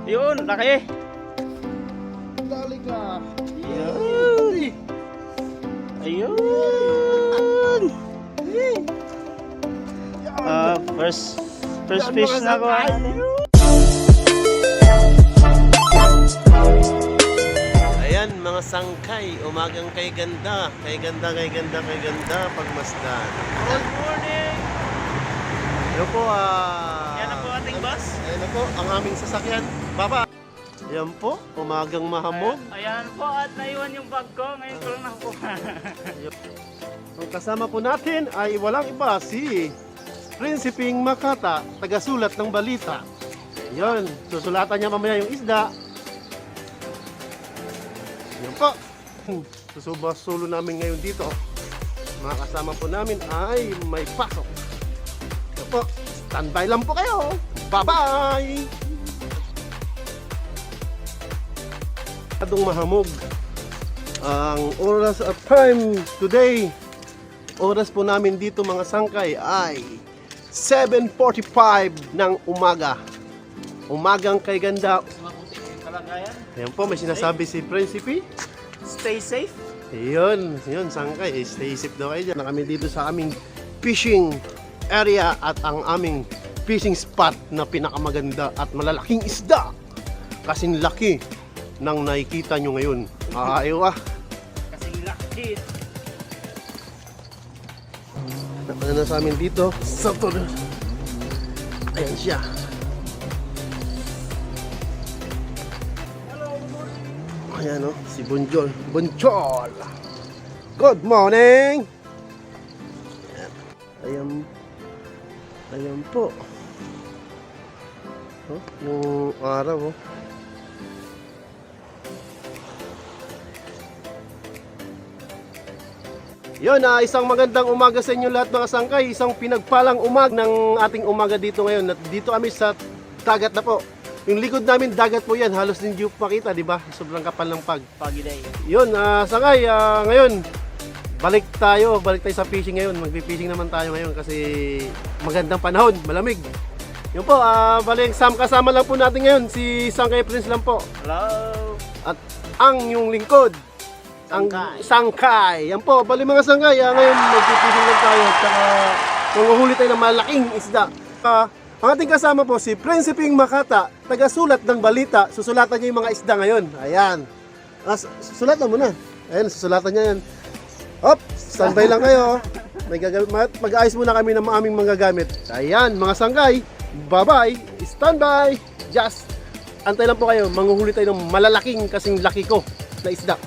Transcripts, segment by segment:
Yun, laki. Dali ka. Yun. Ayun. First fish na ko. Ayan mga sangkay, umagang kay ganda pagmasdan. Good morning. Ano po Yan na po ating bus. Ayan na po ang aming sasakyan. Baba. Ayan po, umagang mahamog. Ayan po at naiwan yung bag ko. Ngayon ko lang nakuha. Ang kasama po natin ay walang iba si Prinsiping Makata, tagasulat ng balita. Yun, susulatan niya mamaya yung isda. Yun po. Susulo namin ngayon dito. Mga kasama po namin ay may pasok. Yun po, standby lang po kayo. Bye-bye! Adong mahamog. Ang oras at time today, oras po namin dito mga sangkay ay 7:45 ng umaga. Umagang kay ganda. Mabuti yung kalagayan. Ayan po, may sinasabi si Prinsipi. Stay safe. Yun, sangkay. Stay safe daw kayo dyan. Na kami dito sa aming fishing area at ang aming fishing spot na pinakamaganda at malalaking isda. Kasing laki ng nakikita nyo ngayon. Ayaw Kasing laki. Ano na sa amin dito? Sa todo. Ayan siya. Ayan o, si Bonjol. Bonjol! Good morning! Ayan. Ayan po. Oh, yung araw oh. Yun, isang magandang umaga sa inyo lahat mga sangkay. Isang pinagpalang ng ating umaga dito ngayon. At dito kami sa dagat na po. Yung likod namin, dagat po yan. Halos hindi yung makita, di ba? Sobrang kapal ng Pagi day. Yun, sangkay, ngayon, balik tayo sa fishing ngayon. Magpi-fishing naman tayo ngayon kasi magandang panahon, malamig. Yun po, balik, kasama lang po natin ngayon. Si Sangkay Prince lang po. Hello. At ang yung lingkod. Ang sangkay. Yan po, bali mga sangkay. Ngayon magpipishing lang tayo at saka manguhuli tayo ng malaking isda. Ang ating kasama po si Prinsiping Makata, tagasulat ng balita. Susulatan niya yung mga isda ngayon. Ayan. Susulatan mo na. Ayan, susulatan niya yan. Hop, standby lang kayo. Mag-aayos muna kami ng aming mga gamit. Ayan, mga sangkay. Bye-bye. Standby. Just antay lang po kayo. Manguhuli tayo ng malalaking kasing laki ko na isda.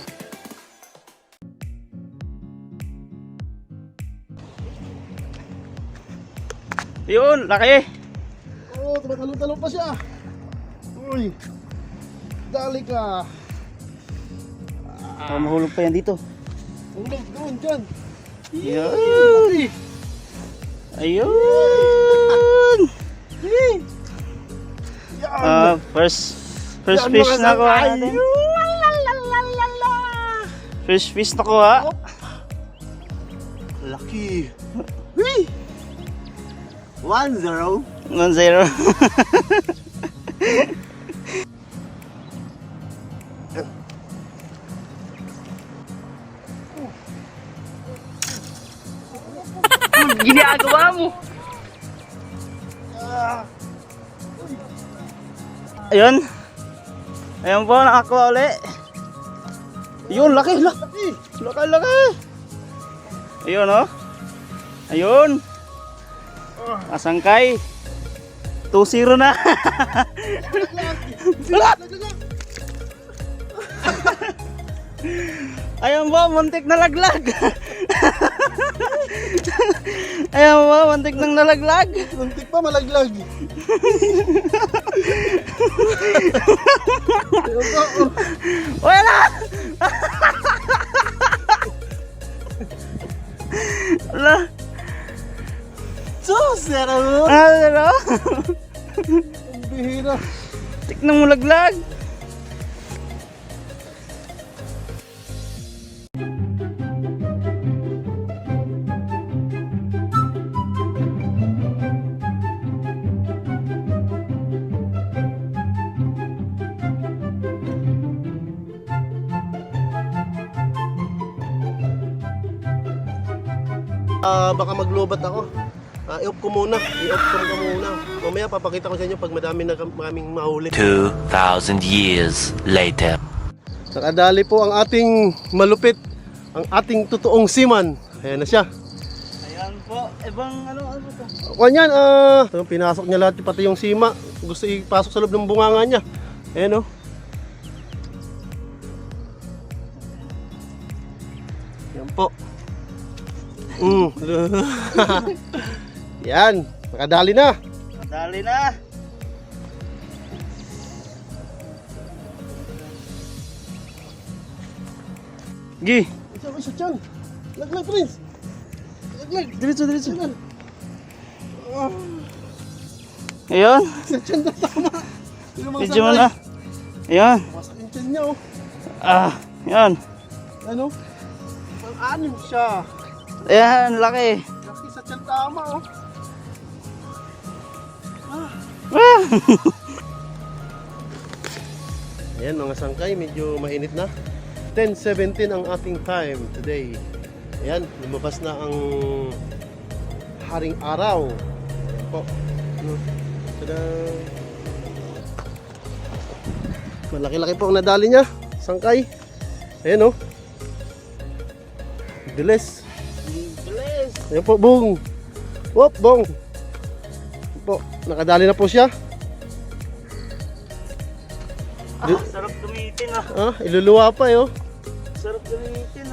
Yun, laki. Oh, tumatalong-talong pa siya. Uy. Dali ka. Mahulog pa yan dito. Hulog doon dyan. Yun. Ayun. First fish na ko natin. First fish na ko ha. Laki. Uy. 1-0. 1-0. Ginagawa mo. Ayun. Ayun po, nakakuha ulit. Ayun, laki. Ayun oh. Ayun. Asangkay. 2-0 na. Ayun po, muntik na laglag. Ayun po, muntik nang nalaglag. Muntik pa malaglag. Wala. Wala. Zero. Ano? Ang bihira. Tiknang mo laglag. Baka maglobat ako. I-off ko muna. I-off ko muna. Mamaya papakita ko sa inyo pag maraming mahuli. 2,000 years later. Nakadali po ang ating malupit, ang ating totoong seaman. Ayan na siya. Ayan po. Ibang ano po to? Kanyan, pinasok niya lahat, pati yung sima. Gusto ipasok sa loob ng bunganga niya. Ayan, oh. Yan po. Yan, nakadali na. Madali na. Gi. Isa dyan. Laglag, Prince. Laglag. Diretso. Ayan. Isa dyan na tama. Medyo mo na. Ayan. Masak yung chan niya, oh. Ayan. Ano? Pang-anim siya. Ayan, laki. Laki sa chan tama, oh. Ayan mga sangkay, medyo mainit na. 10:17 ang ating time today. Ayan, lumabas na ang haring araw. Ayan po. Tada! Malaki-laki po ang nadali niya, sangkay. Ayan, oh. Bilis. Bilis. Ayan po, bong. Wop, bong. Ayan po, nakadali na po siya. Sarap gamitin Iluluwa pa, oh. Sarap gamitin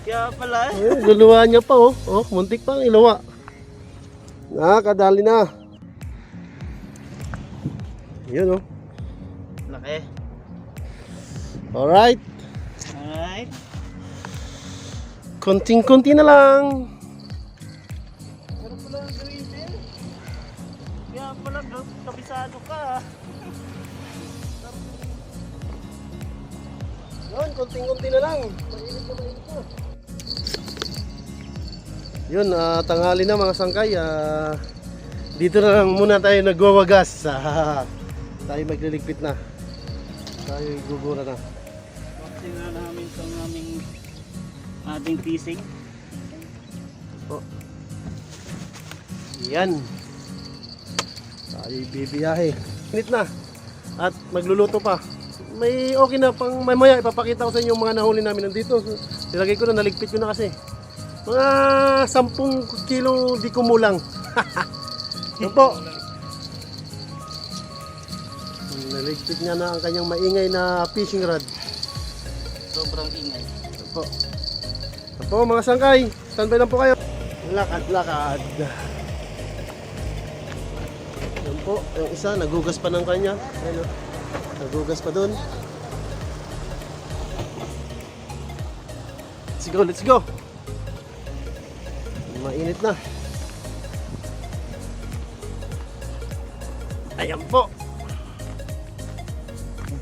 Kaya pala Iluluwa niya pa, oh. Oh, muntik pa ang iluwa. Nakadali na. Yun, oh. Laki. Alright. Alright. Konting-konti na lang. Sarap pala ang gamitin. Kaya pala kabisado ka Yun, konting-konti na lang. Mainit na. Yun, tanghali na mga sangkay. Dito na lang muna tayo nagwawagas. Tayo magliligpit na. Tayo igugura na. Boxing na namin itong ating fishing. Oh. Yan. Tayo bibiyahe. Init na. At magluluto pa. May okay na pang mamaya ipapakita ko sa inyo yung mga nahuli namin nandito. Nilagay ko na, naligpit ko na kasi. Mga 10 kilo di kumulang. Yan po. Naligpit niya na ang kanyang maingay na fishing rod. Sobrang ingay. Yan po. Yan po mga sangkay. Standby lang po kayo. Lakad. Yan po. Yung isa nagugas pa ng kanya. Ayun, oh. Nagugas pa dun. Let's go. Mainit na. Ayan po.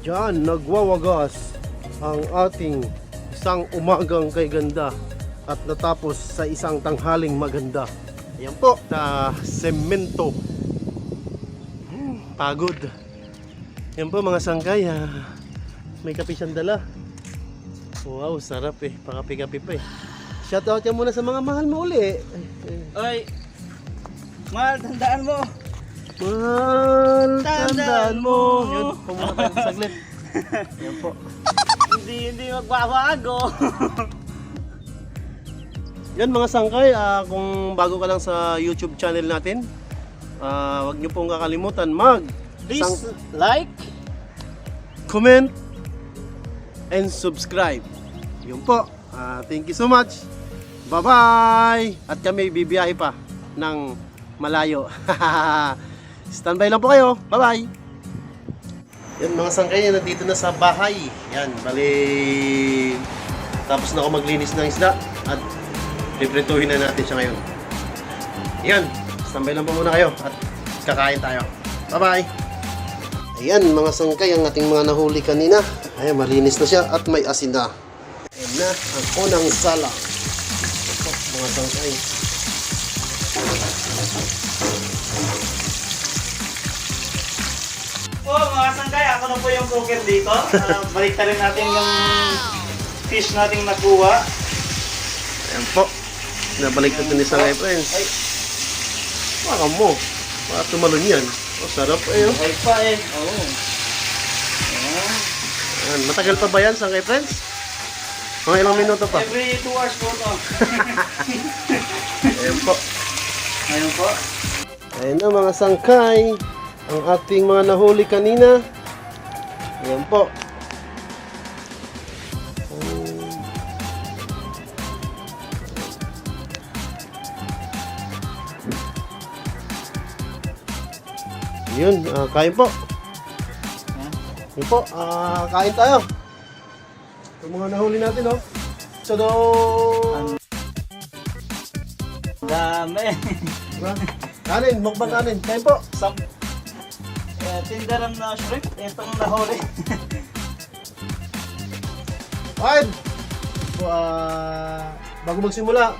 Diyan nagwawagas ang ating isang umagang kay ganda at natapos sa isang tanghaling maganda. Ayan po, na semento. Pagod. Yan po mga sangkay, may kape siyang dala. Wow, sarap eh, pakapi-kapi pa eh. Shoutout yan muna sa mga mahal mo uli. Oy, mahal, tandaan mo. Mahal, tandaan mo. Yun, pumunta tayo saglit. Yan po. Hindi magbabago. Yan mga sangkay, kung bago ka lang sa YouTube channel natin, wag niyo pong kakalimutan Please like, comment, and subscribe. Yun po. Thank you so much. Bye-bye! At kami bibiyahe pa ng malayo. Standby lang po kayo. Bye-bye! Yan mga sangkay, nandito na sa bahay. Yan, bali tapos na ako maglinis ng isda at piprituhin na natin siya ngayon. Yan, standby lang po muna kayo at kakain tayo. Bye-bye! Ayan mga sangkay, ang ating mga nahuli kanina. Ayan, malinis na siya at may asin na. Ayan na, ang unang sala. Ito, mga sangkay. po mga sangkay, ako na po yung cooker dito. Balik rin natin yung fish nating nakuha. Ayan po. Nabaliktad na ni Sangay, friends. Baka mo. Baka tumalon yan. Oh, sarap eh. Oh. Ay pa eh. Oo. Ayan, matagal pa ba yan, Sangay, friends? Mga ilang minuto pa? Every 2 hours po to. Ayan po. Ayun po. Ayan na mga sangkay. Ang ating mga nahuli kanina. Ayan po. Yun, kain po. Yun po, kain tayo. Yung mga nahuli natin, oh. So, Dami. diba? Kanin, mukbang kanin. Kain po. Tindaran na shrimp. Itong nahuli. Kain! So, bago magsimula,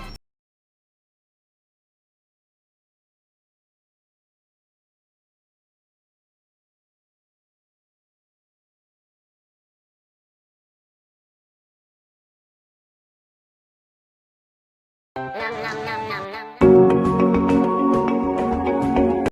Nom nom nom nom nom.